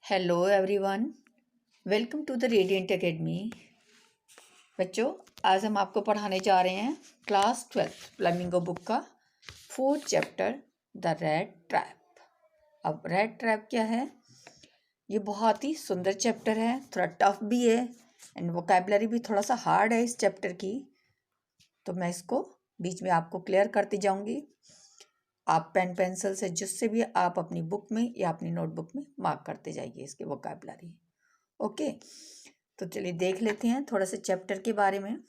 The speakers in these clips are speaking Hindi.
Hello everyone, welcome to the radiant academy. बच्चों, आज हम आपको पढ़ाने जा रहे हैं क्लास 12 फ्लेमिंगो बुक का 4th chapter the rat trap. अब रेड ट्रैप क्या है? ये बहुत ही सुंदर चैप्टर है, थोड़ा टफ भी है एंड वोकैबुलरी भी थोड़ा सा हार्ड है इस चैप्टर की। तो मैं इसको बीच में आपको क्लियर करती जाऊंगी। आप पेन पेंसिल से जिससे भी आप अपनी बुक में या अपनी नोटबुक में मार्क करते जाइए इसके वोकैबुलरी। ओके, तो चलिए देख लेते हैं थोड़ा सा चैप्टर के बारे में।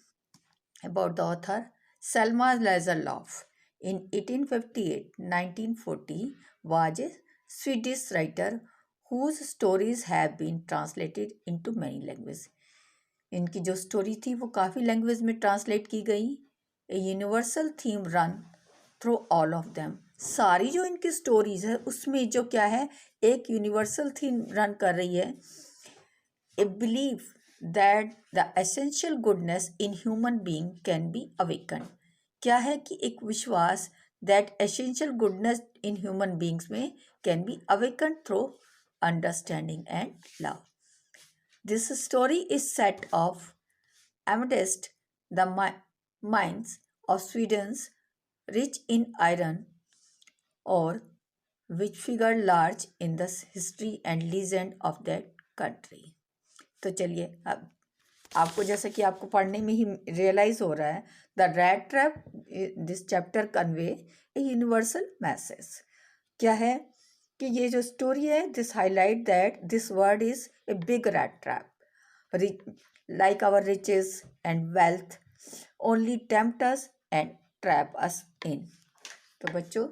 About the author Selma Lagerlof in 1858-1940 was a Swedish writer whose stories have been translated into many languages. इनकी जो स्टोरी थी वो काफ़ी लैंग्वेज में ट्रांसलेट की गई। A universal theme run through all of them. सारी जो इनकी स्टोरीज है उसमें जो क्या है, एक यूनिवर्सल थीम रन कर रही है। A belief that the essential goodness in human being can be awakened. क्या है कि एक विश्वास that essential goodness in human beings में can be awakened through understanding and love. This story is set off amidst the mines of Sweden's rich in iron ore, which figure large in the history and legend of that country. तो चलिए, अब आपको जैसे कि आपको पढ़ने में ही रियलाइज हो रहा है, the rat trap this chapter convey a universal message. क्या है कि ये जो स्टोरी है, this highlight that this world is a big rat trap, like our riches and wealth only tempt us and trap us in. तो बच्चों,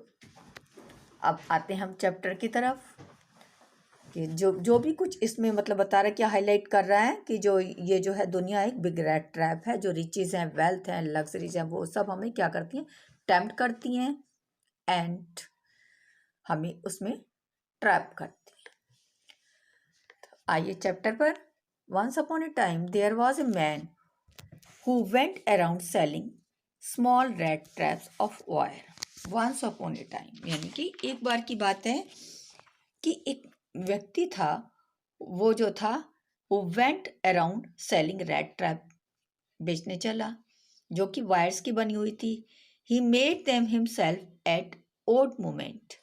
अब आते हैं हम चैप्टर की तरफ कि जो भी कुछ इसमें मतलब बता रहा है, क्या हाईलाइट कर रहा है कि जो ये जो है दुनिया एक बिग रेड ट्रैप है। जो रिचेज हैं, वेल्थ हैं, लग्जरीज हैं, वो सब हमें क्या करती हैं, टेम्प्ट करती हैं एंड हमें उसमें ट्रैप करती हैं। तो आइए चैप्टर पर। Once upon a time there was a man who went around selling small red traps of wire. Once upon a time यानी कि एक बार की बात है कि एक व्यक्ति था, वो जो था वो went around selling rat trap, बेचने चला, जो कि वायर्स की बनी हुई थी। He made them himself at odd moment,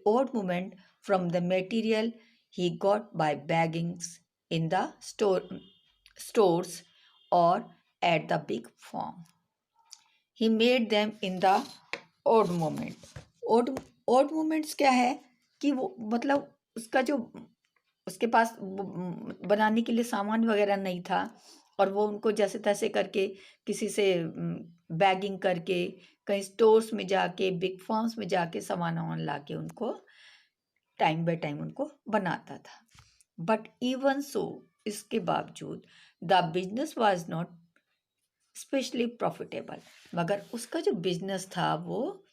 odd moment from the material he got by beggings in the stores और at the big farm. He made them in the odd moment. Odd moments क्या है कि वो मतलब उसका जो उसके पास बनाने के लिए सामान वगैरह नहीं था और वो उनको जैसे तैसे करके किसी से बैगिंग करके कहीं स्टोर्स में जाके बिग फॉर्म्स में जाके सामान वामान ला के उनको टाइम बाय टाइम उनको बनाता था। बट इवन सो, इसके बावजूद the business was not specially profitable, मगर उसका जो बिजनेस था वो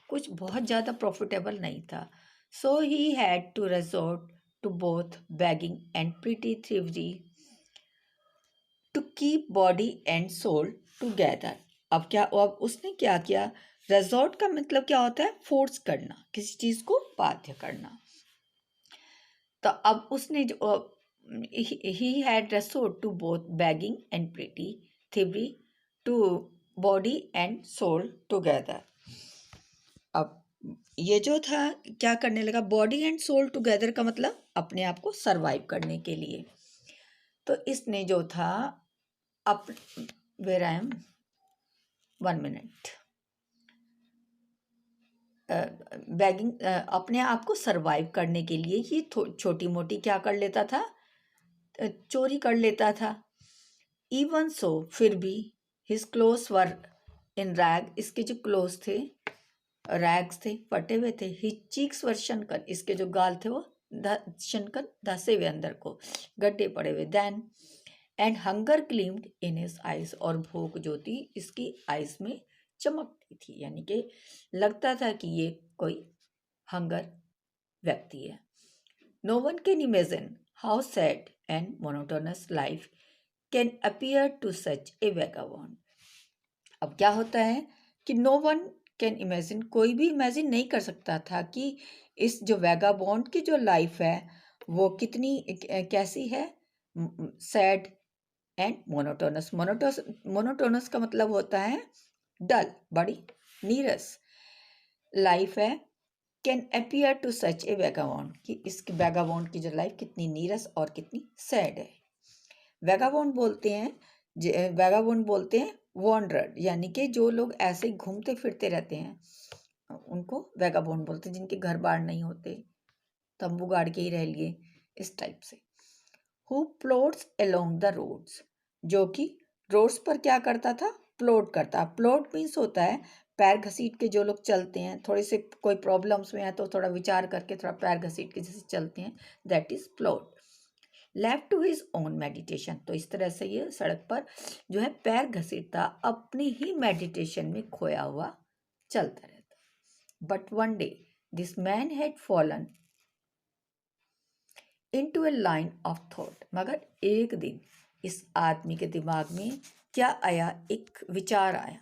कुछ बहुत ज़्यादा प्रॉफिटेबल नहीं था। So he had to resort to both begging and pretty thievery to keep body and soul together. अब उसने क्या किया? resort का मतलब क्या होता है? फोर्स करना, किसी चीज़ को बाध्य करना। तो अब उसने जो he had resort to both begging and pretty thievery to body and soul together. अब ये जो था क्या करने लगा? बॉडी एंड सोल टुगेदर का मतलब अपने आप को सरवाइव करने के लिए। तो इसने जो था where I am 1 minute, begging अपने आप को सरवाइव करने के लिए ही छोटी मोटी क्या कर लेता था? चोरी कर लेता था। इवन सो, फिर भी हिज क्लोथ्स वर इन रैग, इसके जो क्लोथ्स थे रैग्स थे, फटे हुए थे। ही चीक्स वर शनकन, इसके जो गाल थे वो शनकन, धसे हुए, अंदर को गड्ढे पड़े हुए। Then and hunger gleamed in his eyes, और भूख जो थी इसकी आइज में चमकती थी, यानी कि लगता था कि ये कोई हंगर व्यक्ति है। No one can imagine how sad and monotonous life can appear to such a vagabond. अब क्या होता है कि नो वन कैन इमेजिन, कोई भी इमेजिन नहीं कर सकता था कि इस जो वैगाबॉन्ड की जो लाइफ है वो कितनी कैसी है, सैड एंड मोनोटोनस। मोनोटोनस का मतलब होता है डल, बड़ी नीरस लाइफ है। Can appear to such a vagabond, कि इस वैगाबॉन्ड की जो लाइफ कितनी नीरस और कितनी सैड है। वैगाबॉन्ड बोलते हैं वैगाबॉन्ड बोलते हैं वॉन्डरर, यानी कि जो लोग ऐसे ही घूमते फिरते रहते हैं उनको वैगाबॉन्ड बोलते हैं, जिनके घर बार नहीं होते, तंबू गाड़ के ही रह लिए, इस टाइप से। Who plods along the roads, जो कि रोड्स पर क्या करता था, प्लॉट करता। प्लॉट मीन्स होता है पैर घसीट के जो लोग चलते हैं, थोड़े से कोई प्रॉब्लम्स में है तो थोड़ा विचार करके थोड़ा पैर घसीट के जैसे चलते हैं, that is plot. Left to his own meditation, तो इस तरह से ये सड़क पर जो है पैर घसीटता, अपनी ही मेडिटेशन में खोया हुआ चलता रहता। But one day this man had fallen into A line of thought, मगर एक दिन इस आदमी के दिमाग में क्या आया, एक विचार आया,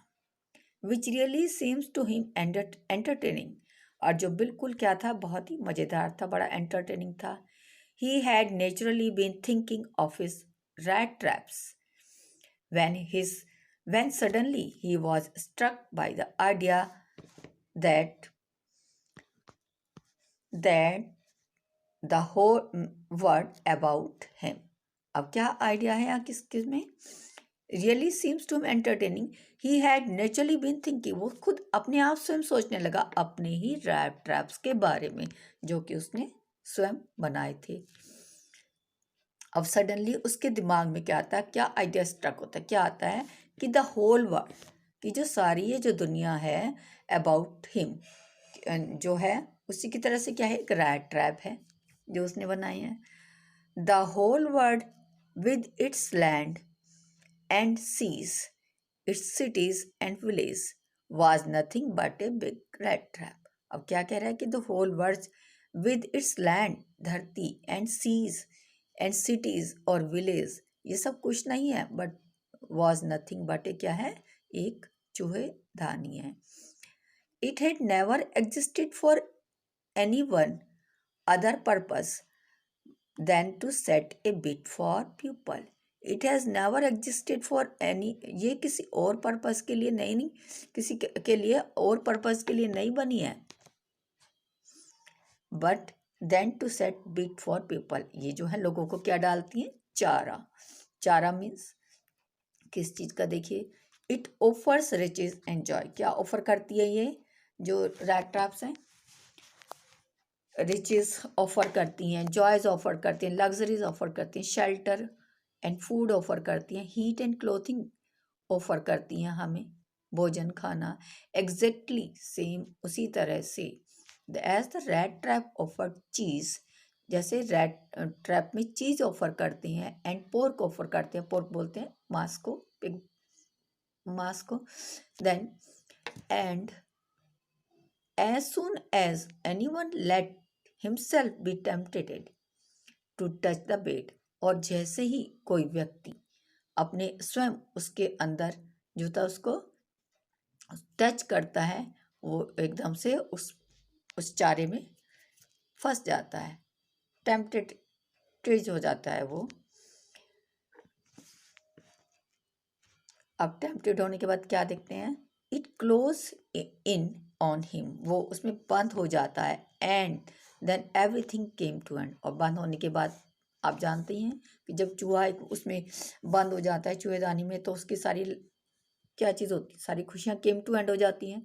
which really seems to him entertaining, और जो बिल्कुल क्या था, बहुत ही मज़ेदार था, बड़ा एंटरटेनिंग था। He had naturally been thinking of his rat traps when suddenly he was struck by the idea that the whole world about him. अब क्या आइडिया है यहाँ किस में, really seems to entertaining, he had naturally been thinking, वो खुद अपने आप स्वयं सोचने लगा अपने ही रैट ट्रैप्स के बारे में जो कि उसने स्वयं बनाए थे। अब सडनली उसके दिमाग में क्या आता है, क्या आइडिया स्ट्रक होता है, क्या आता है कि द होल वर्ल्ड, कि जो सारी ये जो दुनिया है, अबाउट हिम, जो है उसी की तरह से क्या है, एक रैट ट्रैप है जो उसने बनाई है। The whole world with its land and seas, its cities and village was nothing but a big rat trap. अब क्या कह रहा है कि the whole world with its land, धरती, एंड सीज एंड सिटीज और विलेज, ये सब कुछ नहीं है, बट वॉज नथिंग बट क्या है, एक चूहेदानी है। It had never existed for any one other purpose than to set a bit for people. It has never existed for any, ये किसी और पर्पस के लिए नहीं किसी के लिए और पर्पस के लिए नहीं बनी है, but than to set bit for people, ये जो है लोगों को क्या डालती है, चारा। चारा मीन्स किस चीज़ का, देखिए, it offers riches and joy, क्या ऑफर करती है ये जो रैट ट्रैप्स हैं, रिचेज ऑफर करती हैं, जॉयज ऑफर करती हैं, लग्जरीज ऑफर करती हैं, शेल्टर एंड फूड ऑफर करती हैं, हीट एंड क्लोथिंग ऑफर करती हैं हमें, भोजन खाना, एग्जैक्टली सेम उसी तरह से as the rat trap offer cheese, जैसे रैट ट्रैप में चीज़ ऑफर करती हैं, एंड पोर्क ऑफर करते हैं, पोर्क बोलते हैं मांस को, पिग मांस को, then and as soon as anyone let himself be tempted to touch the bait, और जैसे ही कोई व्यक्ति अपने स्वयं उसके अंदर जो था उसको टच करता है, वो एकदम से उस चारे में फंस जाता है, टेम्पटेड हो जाता है वो। अब टेम्पटेड होने के बाद क्या देखते हैं, it close in on him, वो उसमें बंद हो जाता है, and then everything came to end, और बंद होने के बाद आप जानते ही हैं कि जब चूहा उसमें बंद हो जाता है चूहेदानी में, तो उसकी सारी क्या चीज़ होती है, सारी खुशियाँ केम टू एंड हो जाती हैं।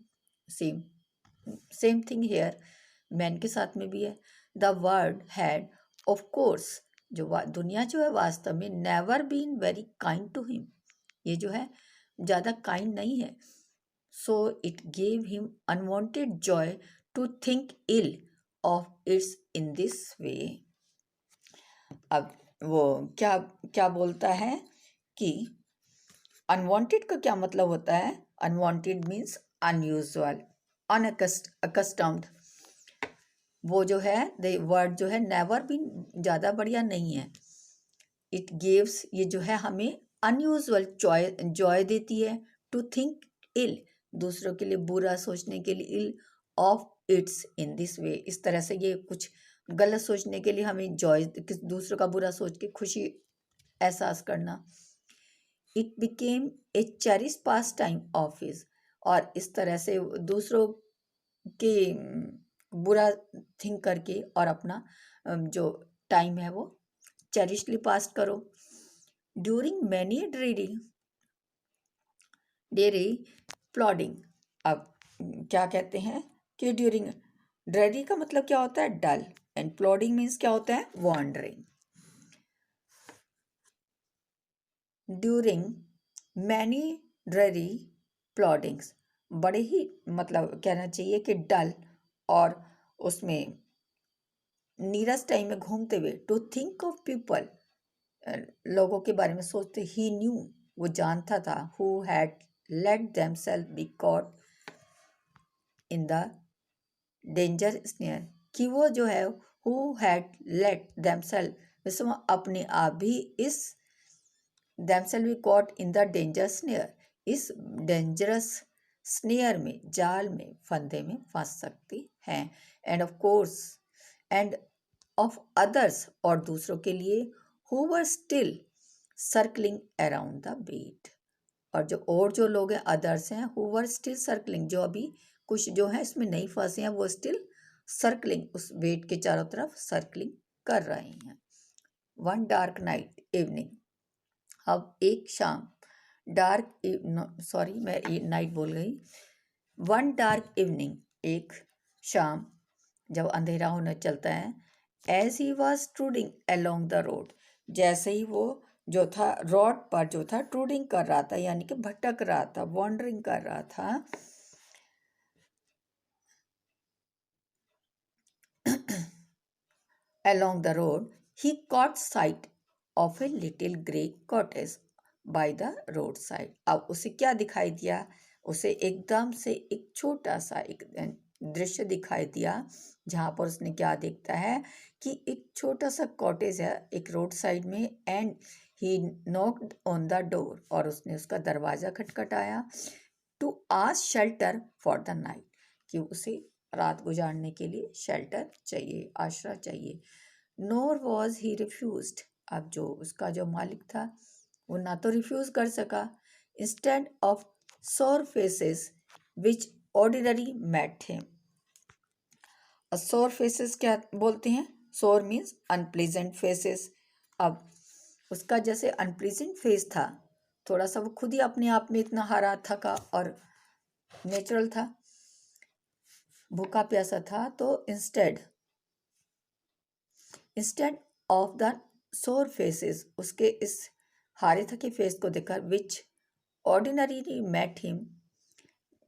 सेम थिंग हेयर, मैन के साथ में भी है। The world had of course, जो दुनिया जो है वास्तव में, never been very kind to him, ये जो है ज़्यादा काइंड नहीं है। So it gave him unwanted joy to think ill of its in this way. अब वो क्या क्या बोलता है कि अनवांटेड का क्या मतलब होता है, अनवांटेड मीन्स अनयूजुअल, अनअकस्टम्ड, वो जो है द वर्ड जो है नेवर बीन ज़्यादा बढ़िया नहीं है। इट गिव्स, ये जो है हमें अनयूजुअल जॉय देती है, टू थिंक इल, दूसरों के लिए बुरा सोचने के लिए, ill of its in this way, इस तरह से ये कुछ गलत सोचने के लिए हमें जॉय, किस दूसरों का बुरा सोच के खुशी एहसास करना। It became a cherish pass time of his, और इस तरह से दूसरों के बुरा थिंक करके और अपना जो टाइम है वो चेरिशली पास करो। ड्यूरिंग मैनी डेरी प्लॉडिंग, अब क्या कहते हैं कि ड्यूरिंग, ड्रेरी का मतलब क्या होता है, डल, एंड प्लॉडिंग मीन्स क्या होता है, वॉन्डरिंग। ड्यूरिंग मैनी ड्रेरी प्लॉडिंग्स, बड़े ही मतलब कहना चाहिए कि डल और उसमें नीरस टाइम में घूमते हुए, टू थिंक ऑफ पीपल, लोगों के बारे में सोचते, ही न्यू, वो जानता था, who had let themselves be caught in the danger snare, कि वो जो है हु हैड लेट देमसेल्फ, वैसे वो अपने आप भी इस themselves be caught in the danger snare, इस डेंजरस स्नेयर में, जाल में, फंदे में फंस सकती हैं। And of course, and of others, और दूसरों के लिए, who were still circling around the bait, और जो लोग हैं अदर्स हैं, हु वर स्टिल सर्कलिंग, जो अभी कुछ जो है इसमें नहीं फंसे हैं, वो स्टिल सर्कलिंग, उस वेट के चारों तरफ सर्कलिंग कर रहे हैं। वन डार्क नाइट इवनिंग, अब एक शाम, सॉरी मैं नाइट बोल गई। वन डार्क इवनिंग, एक शाम जब अंधेरा होने चलता है, as he was trudging along the road, जैसे ही वो जो था रोड पर जो था ट्रूडिंग कर रहा था, यानी कि भटक रहा था, वॉन्डरिंग कर रहा था, along the road, he caught sight of a little grey cottage by the roadside. अब उसे क्या दिखाई दिया, उसे एकदम से एक छोटा सा एक दृश्य दिखाई दिया, जहाँ पर उसने क्या देखता है कि एक छोटा सा कॉटेज है एक रोड साइड में, and he knocked on the door, और उसने उसका दरवाज़ा खटखटाया, to ask shelter for the night, कि उसे रात गुजारने के लिए शेल्टर चाहिए, आश्रय चाहिए। नोर वॉज ही रिफ्यूज्ड, अब जो उसका जो मालिक था वो ना तो रिफ्यूज कर सका, इंस्टेड ऑफ सोर फेसेस विच ऑर्डिनरी मेट हिम। सोर फेसेस क्या बोलते हैं, सोर मीन्स अनप्लीजेंट फेसेस, अब उसका जैसे अनप्लीजेंट फेस था, थोड़ा सा वो खुद ही अपने आप में इतना हरा थका और नेचुरल था, भूखा प्यासा था, तो इंस्टेड ऑफ द सोर फेसेस, उसके इस हारे थके फेस को देखकर, विच ऑर्डिनरी मेट हिम,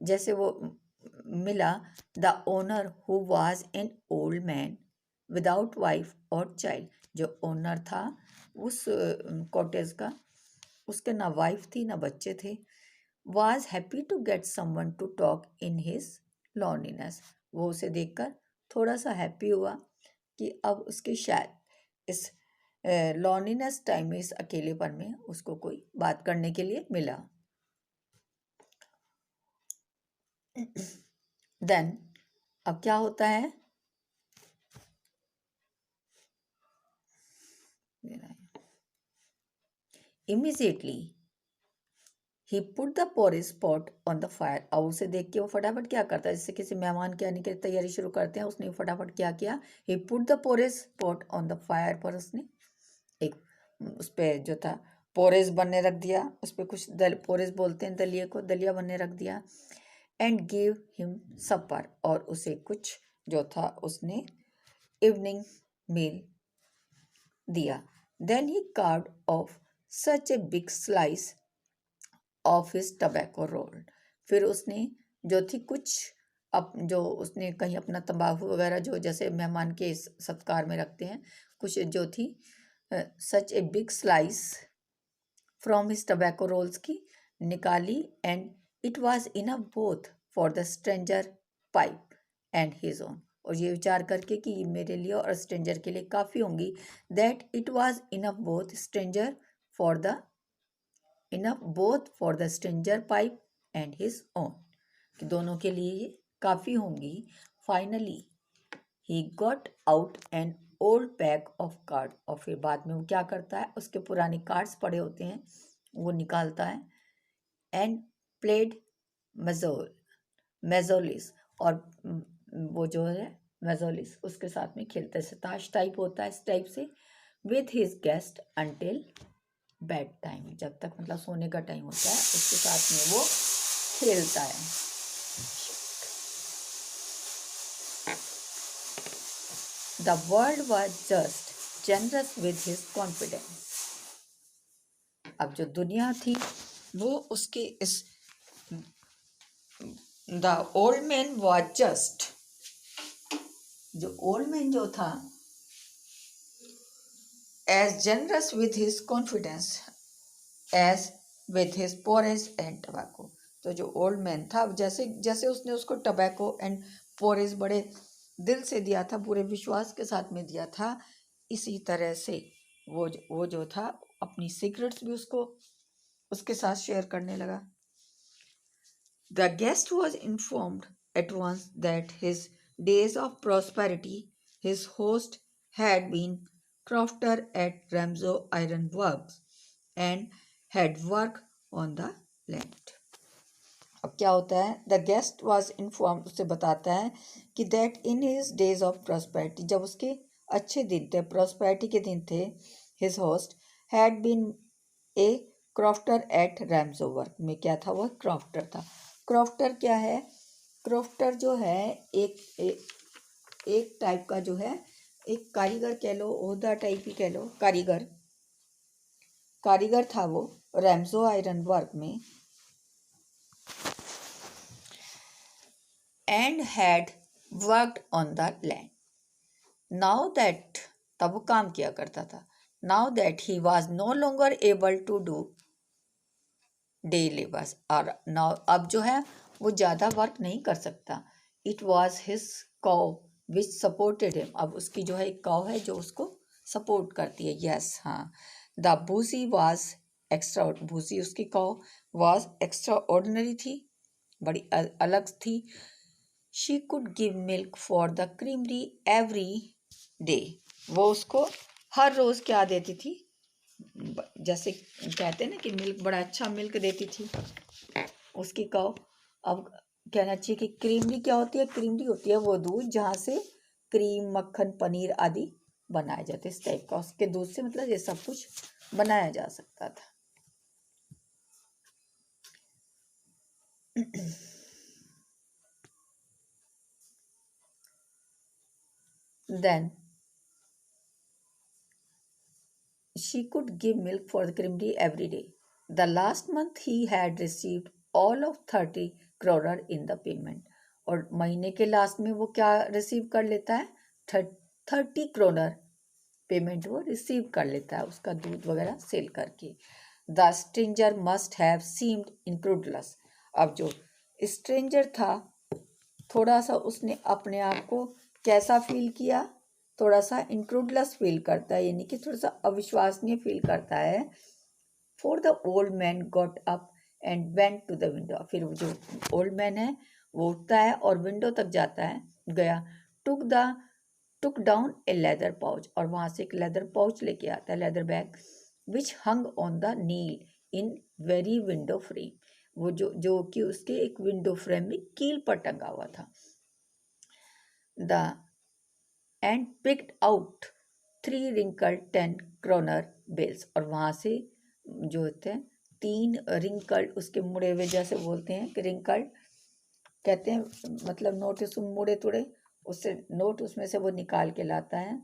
जैसे वो मिला, the owner who was an old man without wife और चाइल्ड, जो ओनर था उस कॉटेज का, उसके ना वाइफ थी ना बच्चे थे, was happy to get someone to talk in his loneliness, वो उसे देखकर थोड़ा सा हैप्पी हुआ कि अब उसके शायद इस लॉनलीनेस टाइम में, इस अकेलेपन में उसको कोई बात करने के लिए मिला। देन अब क्या होता है, immediately he put the porridge pot on the fire, अब उसे देख के वो फटाफट क्या करता है, जैसे किसी मेहमान के आने की तैयारी शुरू करते हैं, उसने फटाफट क्या किया, he put the porridge pot on the fire, पर उसने एक उस पर जो था पोरेस बनने रख दिया, उस पर कुछ पोरेस बोलते हैं दलिया को, दलिया बनने रख दिया, एंड गिव हिम सपर, और उसे कुछ जो था उसने इवनिंग मील दिया। Then he carved off such a big slice of his tobacco roll, फिर उसने जो थी कुछ जो उसने कहीं अपना तंबाकू वगैरह जो जैसे मेहमान के सत्कार में रखते हैं, कुछ जो थी such a big slice from his tobacco rolls की निकाली, and it was enough both for the stranger pipe and his own, और ये विचार करके कि मेरे लिए और स्ट्रेंजर के लिए काफ़ी होंगी, that it was enough both stranger for the enough both for the stranger pipe and his own, कि दोनों के लिए ये काफ़ी होंगी, finally he got out an old pack of card, और फिर बाद में वो क्या करता है, उसके पुराने कार्ड्स पड़े होते हैं वो निकालता है, एंड प्लेड मेजोल मेजोलिस, और वो जो है मेजोलिस उसके साथ में खेलते हैं, ताश टाइप होता है इस टाइप से, with his guest until bed time, जब तक मतलब सोने का टाइम होता है उसके साथ में वो खेलता है। The world was just generous with his confidence. अब जो दुनिया थी वो उसके इस, the old man was just, जो ओल्ड मैन जो था, as generous with his confidence as with his porridge and tobacco. तो जो ओल्ड मैन था, जैसे जैसे उसने उसको टबैको एंड पोरेज बड़े दिल से दिया था, पूरे विश्वास के साथ में दिया था, इसी तरह से वो जो था अपनी सीक्रेट्स भी उसको उसके साथ शेयर करने लगा। The guest was informed at once that his days of prosperity his host had been crofter at Ramsau Iron Works and had worked on the land. अब क्या होता है, द गेस्ट वॉज इन्फॉर्म, उससे बताता है कि that in his days of prosperity, जब उसके अच्छे दिन थे, प्रॉस्पेरिटी के दिन थे, his host had been a crofter at Ramsjo work, में क्या था, वह क्रॉफ्टर था। क्रॉफ्टर क्या है, क्रॉफ्टर जो है एक टाइप का जो है, एक कारीगर कह लो, ओहदा टाइप ही कह लो, कारीगर था वो रैम्सो आयरन वर्क में, and had worked on the land. Now that, तब वो काम किया करता था, now that he was no longer able to do day labors, और now अब जो है वो ज़्यादा वर्क नहीं कर सकता, it was his cow which supported him, अब उसकी जो है एक काव है जो उसको सपोर्ट करती है, यस हाँ, द भूसी was एक्स्ट्रा, भूसी उसकी काव was एक्स्ट्रा ऑर्डिनरी थी, बड़ी अलग थी। She could give milk for the creamery every day, वो उसको हर रोज़ क्या देती थी, जैसे कहते हैं ना कि मिल्क, बड़ा अच्छा मिल्क देती थी उसकी काव। अब कहना चाहिए कि क्रीमरी क्या होती है, क्रीमरी होती है वो दूध जहाँ से क्रीम, मक्खन, पनीर आदि बनाए जाते, इस टाइप का, उसके दूध से मतलब ये सब कुछ बनाया जा सकता था। Then she could give milk for the creamery every day. The last month he had received all of 30 kroner in the payment. और महीने के लास्ट में वो क्या रिसीव कर लेता है, 30 kroner पेमेंट वो रिसीव कर लेता है उसका दूध वगैरह सेल करके। The stranger must have seemed incredulous, अब जो स्ट्रेंजर था थोड़ा सा उसने अपने आप को कैसा फील किया, थोड़ा सा इंक्रेडुलस फील करता है, यानी कि थोड़ा सा अविश्वसनीय फील करता है। For the old man got up and went to the window, फिर वो जो ओल्ड मैन है वो उठता है और विंडो तक जाता है, गया, took down a leather pouch, और वहाँ से एक लेदर पाउच लेके आता है, leather bag, which hung on the nail in very window frame, वो जो कि उसके एक विंडो फ्रेम में कील पर टंगा हुआ था। The end picked out 3 wrinkled 10 kroner bills, और वहाँ से जो होते हैं 3 रिंकल्ड, उसके मुड़े हुए, जैसे बोलते हैं कि रिंकल्ड कहते हैं, मतलब नोट उसमें मुड़े तुड़े, उससे नोट उसमें से वो निकाल के लाता है।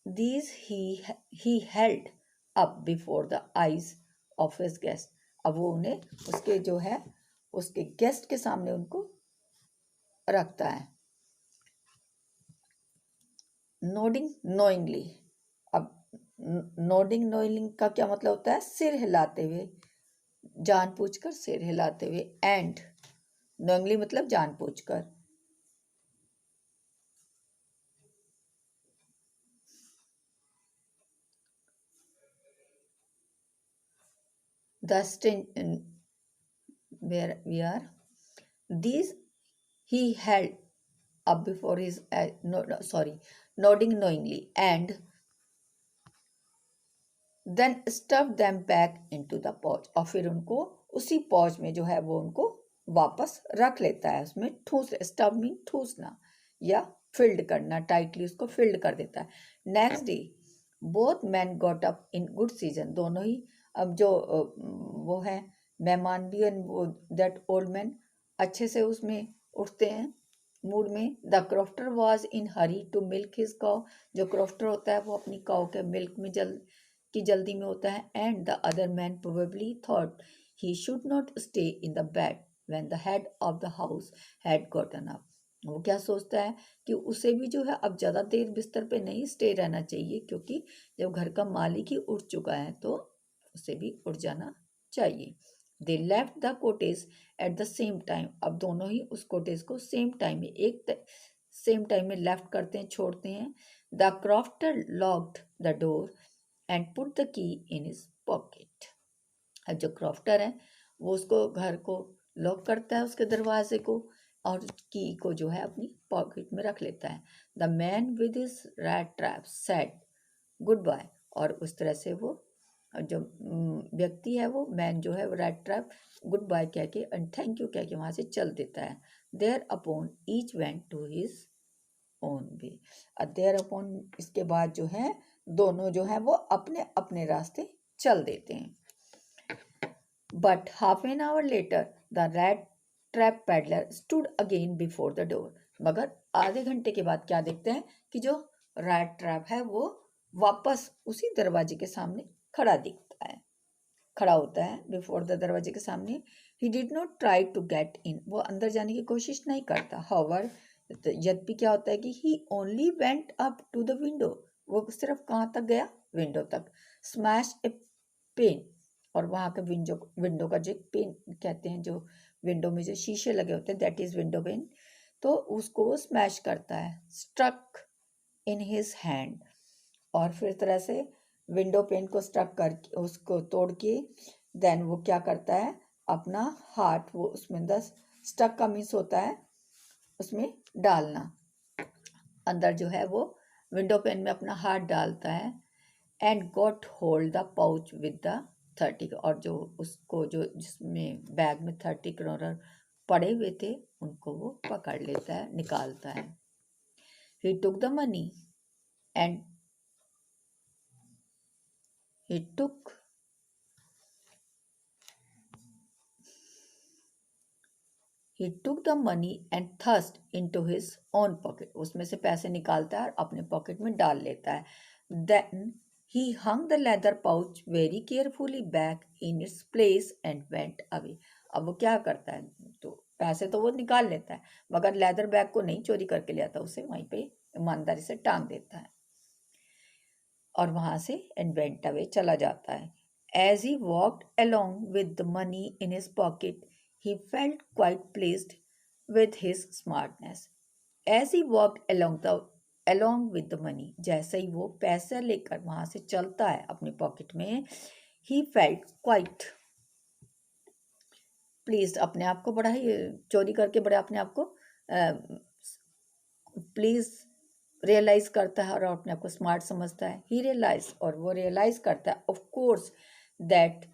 These he held up before the eyes of his guest, अब वो उन्हें उसके जो है उसके गेस्ट के सामने उनको रखता है। नोडिंग नोइंगली, अब नोडिंग नोइंग का क्या मतलब होता है, सिर हिलाते हुए, जानबूझकर सिर हिलाते हुए, एंड नोइंगली मतलब जानबूझकर। The where we are, these He held up before his nodding knowingly, and then stuff them back into the pouch, और फिर उनको उसी पॉच में जो है वो उनको वापस रख लेता है, उसमें ठूस, स्टफ मीन ठूसना या फिल्ड करना, टाइटली उसको फिल्ड कर देता है। Next day both man got up in good season, दोनों ही अब जो वो है मेहमान भी और वो दैट ओल्ड मैन अच्छे से उसमें उठते हैं मूड में। The crofter was in hurry to milk his cow, जो क्रॉफ्टर होता है वो अपनी काउ के मिल्क में जल्दी में होता है। And the other man probably thought he should not stay in the bed when the head of the house had gotten up, वो क्या सोचता है कि उसे भी जो है अब ज़्यादा देर बिस्तर पे नहीं स्टे रहना चाहिए, क्योंकि जब घर का मालिक ही उठ चुका है तो उसे भी उठ जाना चाहिए। They left the cottage at the same time, अब दोनों ही उस कोटेज को सेम टाइम में सेम टाइम में लेफ्ट करते हैं, छोड़ते हैं। The crofter locked the door and put the key in his pocket, अब जो क्रॉफ्टर है वो उसको घर को लॉक करता है, उसके दरवाजे को, और की को जो है अपनी पॉकेट में रख लेता है। The man with his rat trap said goodbye, और उस तरह से वो जो व्यक्ति है वो मैन जो है वो रैट ट्रैप गुड बाय कह के एंड थैंक यू कह के वहाँ से चल देता है। Thereupon each went to his own way, thereupon इसके बाद जो है दोनों जो है वो अपने अपने रास्ते चल देते हैं। But half an hour later the rat trap peddler stood again before the door, मगर आधे घंटे के बाद क्या देखते हैं कि जो रैट ट्रैप है वो वापस उसी दरवाजे के सामने खड़ा होता है बिफोर द दरवाजे के सामने। He did not try to get in, वो अंदर जाने की कोशिश नहीं करता। हाउएवर, यद्यपि क्या होता है कि he only went up to the window, वो सिर्फ कहाँ तक गया, विंडो तक। स्मैश ए पेन, और वहाँ के विंडो का जो पेन कहते हैं, जो विंडो में जो शीशे लगे होते हैं, दैट इज विंडो पेन, तो उसको वो स्मैश करता है। स्ट्रक इन हिज हैंड, और फिर तरह से विंडो पेन को स्ट्रक करके उसको तोड़ के देन वो क्या करता है, अपना हाथ वो उसमें स्टक का मीन्स होता है उसमें डालना, अंदर जो है वो विंडो पेन में अपना हाथ डालता है। And got hold the pouch with the 30, और जो उसको जो जिसमें बैग में 30 करोड़ पड़े हुए थे उनको वो पकड़ लेता है, निकालता है। He took the money and he took the money and thrust into his own pocket, उसमें से पैसे निकालता है और अपने पॉकेट में डाल लेता है। Then he hung the leather pouch very carefully back in its place and went away, अब वो क्या करता है, तो पैसे तो वो निकाल लेता है मगर लेदर बैग को नहीं चोरी करके ले आता, उसे वहीं पे ईमानदारी से टांग देता है और वहां से एंड वेंट अवे चला जाता है। As he walked along with the money in his pocket, he felt quite pleased with his smartness. As he walked along with the money, जैसे ही वो पैसा लेकर वहां से चलता है अपने पॉकेट में, he felt quite pleased, अपने आप को बड़ा ही चोरी करके बड़ा अपने आप को प्लीज रियलाइज करता है और अपने आप को स्मार्ट समझता है। ही रियलाइज, और वो रियलाइज करता है of course that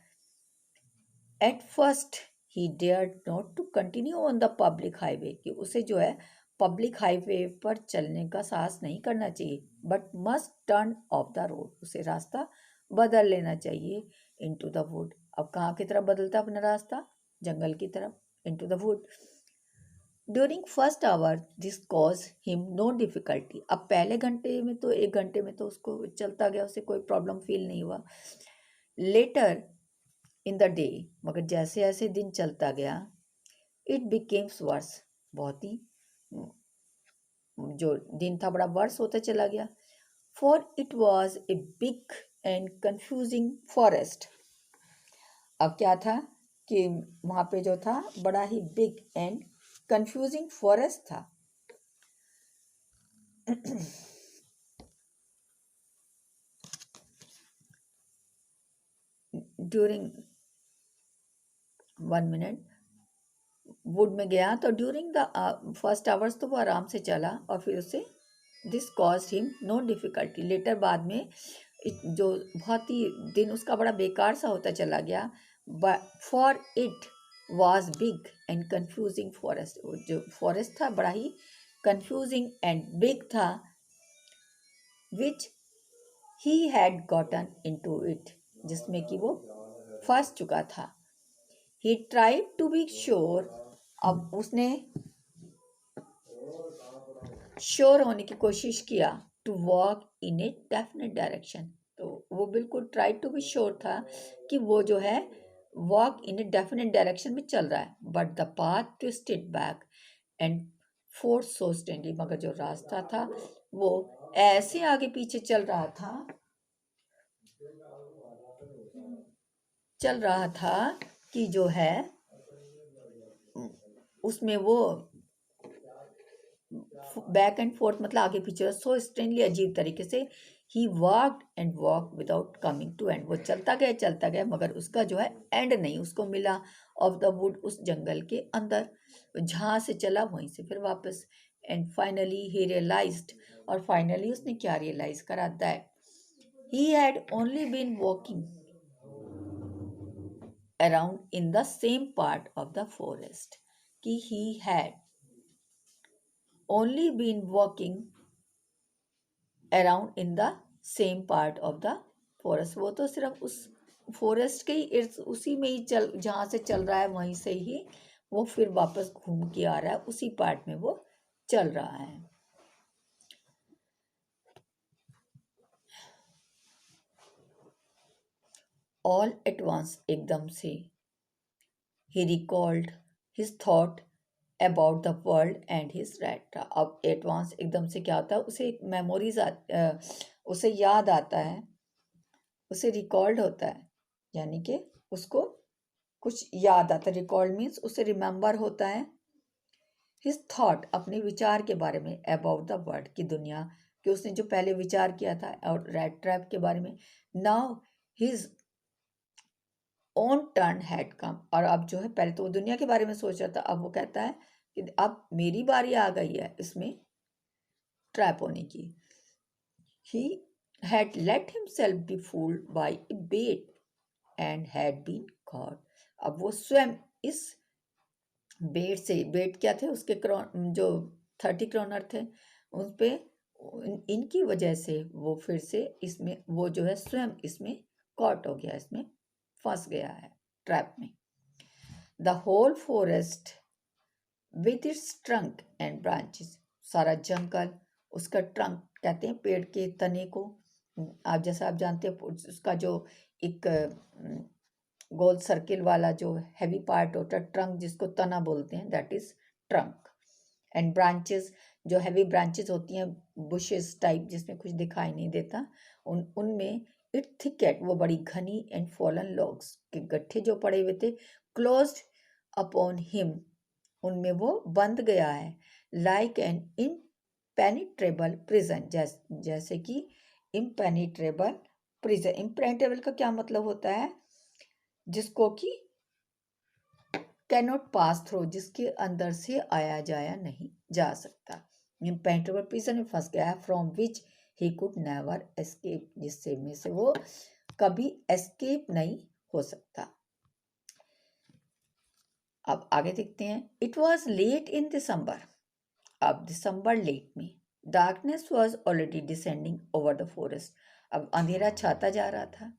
at first he dared not to continue on the public highway, कि उसे जो है पब्लिक हाईवे पर चलने का साहस नहीं करना चाहिए, but must turn off the road, उसे रास्ता बदल लेना चाहिए इनटू द वुड। अब कहाँ की तरफ बदलता अपना रास्ता, जंगल की तरफ, into the wood. During first hour this cause him no difficulty, अब पहले घंटे में तो 1 घंटे में तो उसको चलता गया, उसे कोई प्रॉब्लम फील नहीं हुआ। लेटर इन द डे, मगर जैसे जैसे दिन चलता गया, इट बिकेम्स वर्स, बहुत ही जो दिन था बड़ा वर्स होता चला गया। For it was a big and confusing forest, अब क्या था कि वहाँ पे जो था बड़ा ही बिग एंड कंफ्यूजिंग फॉरेस्ट था। ड्यूरिंग 1 मिनट, वुड में गया तो ड्यूरिंग द फर्स्ट आवर्स तो वो आराम से चला और फिर उसे this cause him no difficulty later बाद में जो बहुत ही दिन उसका बड़ा बेकार सा होता चला गया for it was big and confusing forest जो फॉरेस्ट था बड़ा ही कंफ्यूजिंग एंड बिग था which he had gotten into it जिसमें कि वो फंस चुका था he tried to be sure अब उसने श्योर होने की कोशिश किया to walk in a definite direction तो वो बिल्कुल ट्राई टू बी श्योर था कि वो जो है walk in a definite direction में चल रहा है but the path twisted back and force so strangely मगर जो रास्ता था वो ऐसे आगे पीछे चल रहा था कि जो है उसमें वो बैक एंड फोर्थ मतलब आगे पीछे सो स्ट्रेंजली अजीब तरीके से he walked and walk without coming to end वो चलता गया मगर उसका जो है एंड नहीं उसको मिला ऑफ द वुड उस जंगल के अंदर जहाँ से चला वहीं से फिर वापस एंड फाइनली ही रियलाइज्ड और फाइनली उसने क्या रियलाइज करा that he had only been walking around in the same part of the forest कि he had only been walking around in the same part of the forest वो तो सिर्फ उस फॉरेस्ट के ही उसी में ही चल जहाँ से चल रहा है वहीं से ही वो फिर वापस घूम के आ रहा है उसी पार्ट में वो चल रहा है ऑल एट वंस एकदम से he recalled his thought about the world and his right अब एडवांस एकदम से क्या होता है उसे एक मेमोरीज उसे याद आता है उसे रिकॉल्ड होता है यानी कि उसको कुछ याद आता है रिकॉल्ड मीन्स उसे रिमेंबर होता है हिज थॉट अपने विचार के बारे में अबाउट द वर्ल्ड की दुनिया कि उसने जो पहले विचार किया था और रेड ट्रैप के बारे में now his own turn had come और अब जो है पहले तो वो दुनिया के बारे में सोच रहा था अब वो कहता है कि अब मेरी बारी आ गई है इसमें ट्रैप होने की he had let himself be fooled by a bait and had been caught अब वो स्वयं इस बेट क्या थे उसके जो 30 क्रोनर थे उन पे इनकी वजह से वो फिर से इसमें वो जो है स्वयं इसमें कॉट हो गया इसमें फंस गया है ट्रैप में the whole forest with its trunk and branches सारा जंगल उसका ट्रंक कहते हैं पेड़ के तने को आप जैसा आप जानते हैं उसका जो एक गोल सर्किल वाला जो हैवी पार्ट होता है ट्रंक जिसको तना बोलते हैं that is trunk and branches जो हैवी ब्रांचेस होती हैं बुशेस टाइप जिसमें कुछ दिखाई नहीं देता उनमें इट थिकेट वो बड़ी घनी एंड फॉलन लॉग्स के गट्ठे जो पड़े हुए थे क्लोज्ड अपॉन हिम उनमें वो बंद गया है लाइक एन इम्पेनिट्रेबल प्रिजन जैसे कि इम्पेनिट्रेबल प्रिजन इम्पेनिट्रेबल का क्या मतलब होता है जिसको कि कैनॉट पास थ्रू जिसके अंदर से आया जाया नहीं जा सकता इम्पेनिट्रेबल प्रिजन में फंस गया है from which he could never escape जिससे में से वो कभी एस्केप नहीं हो सकता अब आगे देखते हैं इट वॉज लेट इन दिसंबर अब दिसंबर लेट में darkness was already descending over the forest अब अंधेरा छाता जा रहा था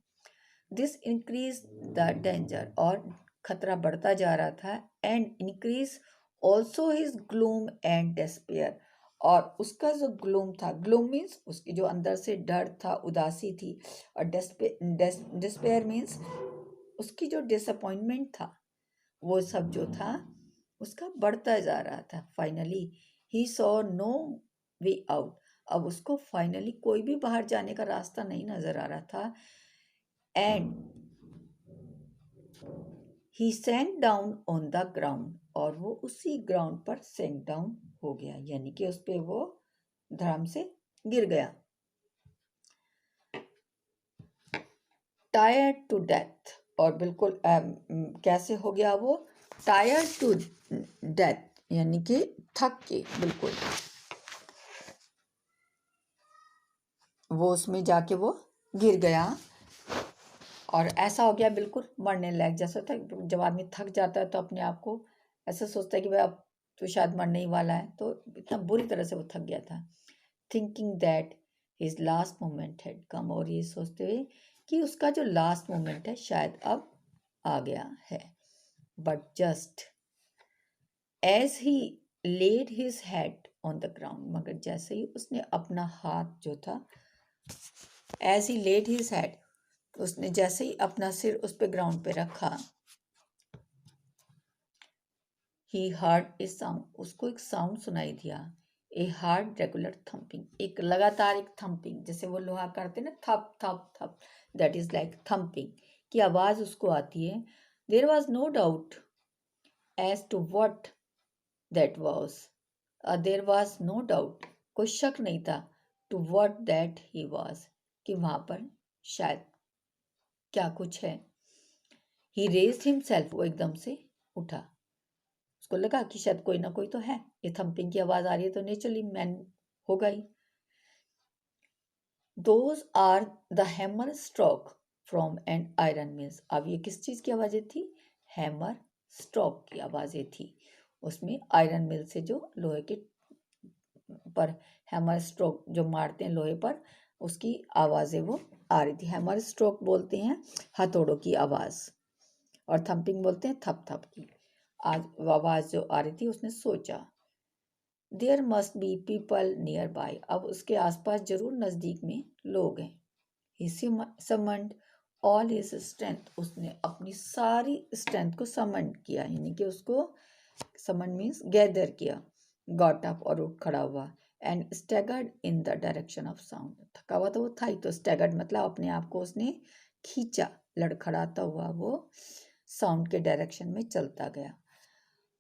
दिस इंक्रीज द डेंजर और खतरा बढ़ता जा रहा था and increase also his gloom and despair और उसका जो ग्लूम था ग्लूम मीन्स उसकी जो अंदर से डर था उदासी थी और डिस्पेयर मीन्स उसकी जो डिसअपॉइंटमेंट था वो सब जो था उसका बढ़ता जा रहा था finally he saw no way out अब उसको फाइनली कोई भी बाहर जाने का रास्ता नहीं नजर आ रहा था and he sank down on the ground और वो उसी ग्राउंड पर सैंक डाउन हो गया यानी कि उस पर वो धड़म से गिर गया टायर्ड टू डेथ और बिल्कुल कैसे हो गया वो टायर्ड टू डेथ, यानी कि थक के बिल्कुल वो उसमें जाके वो गिर गया और ऐसा हो गया बिल्कुल मरने लायक। जैसा था जब आदमी थक जाता है तो अपने आप को ऐसा सोचता है कि भाई अब तो शायद मरने ही वाला है, तो इतना बुरी तरह से वो थक गया था। Thinking that his last moment had come, और ये सोचते हुए कि उसका जो लास्ट मोमेंट है शायद अब आ गया है। But just as he laid his head on the ground, मगर जैसे ही उसने अपना हाथ जो था, as he laid his head, उसने जैसे ही अपना सिर उस पे ग्राउंड पे रखा, ही हर्ड ए साउंड, उसको एक साउंड सुनाई दिया। ए हार्ड रेगुलर थम्पिंग, एक लगातार एक थम्पिंग, जैसे वो लोहा करते ना, थप थप थप, दैट इज लाइक थम्पिंग की आवाज उसको आती है। There was no doubt as to what that was, there was no doubt, कोई शक नहीं था, to what that he was, कि वहां पर शायद क्या कुछ है। ही रेज्ड हिमसेल्फ, वो एकदम से उठा, उसको लगा कि शायद कोई ना कोई तो है, ये थम्पिंग की आवाज आ रही है तो नेचुरली मैन होगा ही। Those are the hammer stroke from an iron mills, अब ये किस चीज की आवाजें थी? हैमर स्ट्रोक की आवाजें थी, उसमें आयरन मिल से जो लोहे के पर हैमर स्ट्रोक जो मारते हैं लोहे पर, उसकी आवाजें वो आ रही थी। हैमर स्ट्रोक बोलते हैं हथौड़ों की आवाज, और थम्पिंग बोलते हैं थप थप की। आज आवाज जो आ रही थी, उसने सोचा there must be people nearby, अब उसके आसपास जरूर नजदीक में लोग हैं। He summoned all his strength, उसने अपनी सारी स्ट्रेंथ को समन किया, यानी कि उसको समन मीन्स गैदर किया, गॉट अप, और उठ खड़ा हुआ, and staggered in the direction of sound, थका हुआ तो वो था ही, तो स्टैगर्ड मतलब अपने आप को उसने खींचा, लड़खड़ाता हुआ वो साउंड के डायरेक्शन में चलता गया।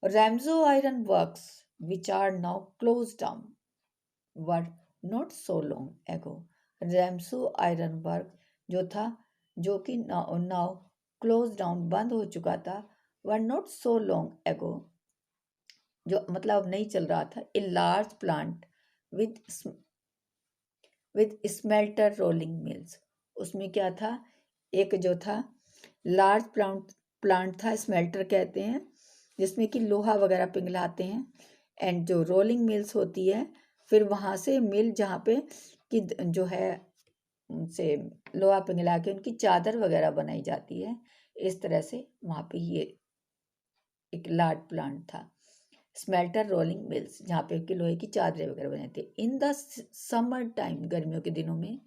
Ramsjo iron works which are now closed down were not so long ago, Ramsjo iron work जो था, जो कि नाउ क्लोज डाउन, बंद हो चुका था, were not so long ago, जो मतलब अब नहीं चल रहा था, a large plant with smelter rolling mills, उसमें क्या था, एक जो था लार्ज प्लांट था, स्मेल्टर कहते हैं, जिसमें कि लोहा वगैरह पिघलाते हैं, एंड जो रोलिंग मिल्स होती है, फिर वहाँ से मिल जहाँ पे कि जो है उनसे लोहा पिघला के उनकी चादर वगैरह बनाई जाती है, इस तरह से वहाँ पे ये एक लार्ज प्लांट था, स्मेल्टर रोलिंग मिल्स, जहाँ पे कि लोहे की चादरें वगैरह बने थे। इन द समर टाइम, गर्मियों के दिनों में,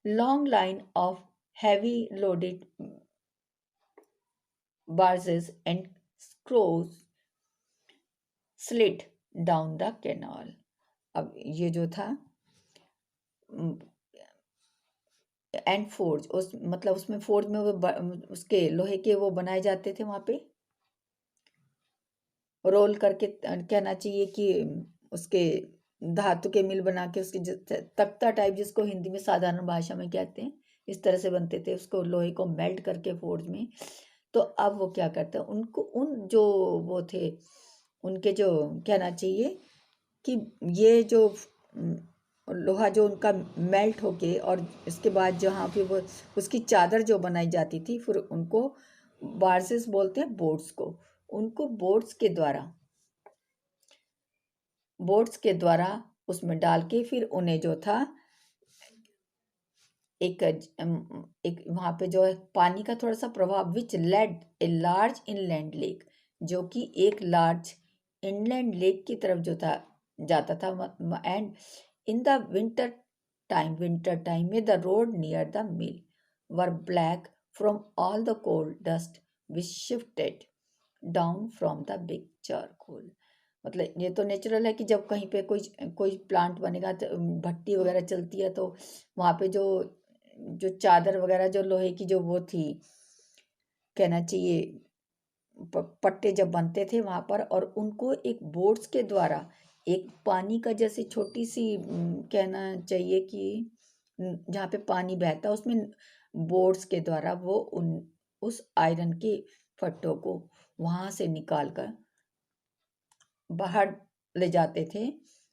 long line of heavy loaded barges and screws slid down the canal, अब ये जो था एंड फोर्ज, उस मतलब उसमें फोर्ज में वो उसके लोहे के वो बनाए जाते थे, वहां पे रोल करके कहना चाहिए कि उसके धातु के मिल बना के उसकी तख्ता टाइप, जिसको हिंदी में साधारण भाषा में कहते हैं, इस तरह से बनते थे, उसको लोहे को मेल्ट करके फोर्ज में। तो अब वो क्या करते हैं, उनको उन जो वो थे उनके जो कहना चाहिए कि ये जो लोहा जो उनका मेल्ट होके, और इसके बाद जहाँ पे वो उसकी चादर जो बनाई जाती थी, फिर उनको बार्सेस बोलते हैं, बोट्स को, उनको बोट्स के द्वारा उसमें डाल के फिर उन्हें जो था एक वहां पे जो है पानी का थोड़ा सा प्रभाव, विच lead a large inland lake, जो कि एक लार्ज इनलैंड लेक की तरफ जो था जाता था, and in the winter time में the road near the mill were black from all the coal dust which shifted down from the big charcoal, मतलब ये तो नेचुरल है कि जब कहीं पे कोई प्लांट बनेगा तो भट्टी वगैरह चलती है, तो वहाँ पे जो जो चादर वगैरह जो लोहे की जो वो थी, कहना चाहिए पट्टे जब बनते थे वहाँ पर, और उनको एक बोट्स के द्वारा एक पानी का जैसे छोटी सी कहना चाहिए कि जहाँ पे पानी बहता उसमें बोट्स के द्वारा वो उस आयरन के फट्टों को वहाँ से निकाल कर बाहर ले जाते थे,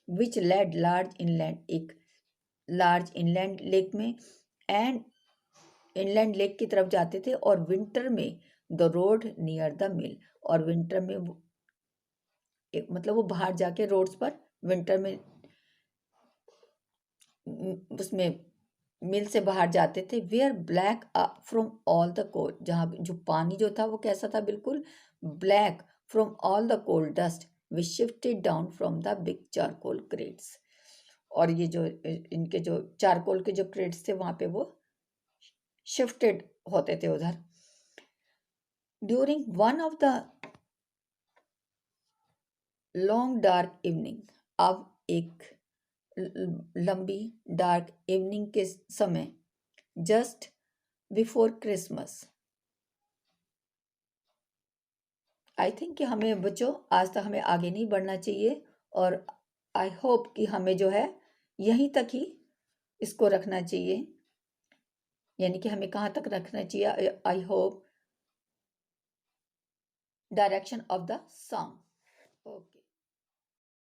विच लेड लार्ज इनलैंड, एक लार्ज इनलैंड लेक में, एंड इनलैंड लेक की तरफ जाते थे, और विंटर में द रोड नियर द मिल, और विंटर में मतलब वो बाहर जाके रोड्स पर विंटर में उसमें मिल से बाहर जाते थे, were black from all the cold, जहाँ जो पानी जो था वो कैसा था, बिल्कुल black from all the cold dust which shifted down from the big charcoal crates, और ये जो इनके जो चारकोल के जो क्रेट्स थे वहां पे वो शिफ्टेड होते थे उधर। During one of the long dark evening, अब एक लंबी डार्क इवनिंग के समय, just before Christmas, I think कि हमें बच्चों आज तक हमें आगे नहीं बढ़ना चाहिए, और आई होप कि हमें जो है यहीं तक ही इसको रखना चाहिए, यानी कि हमें कहाँ तक रखना चाहिए, I hope direction of the song. Okay.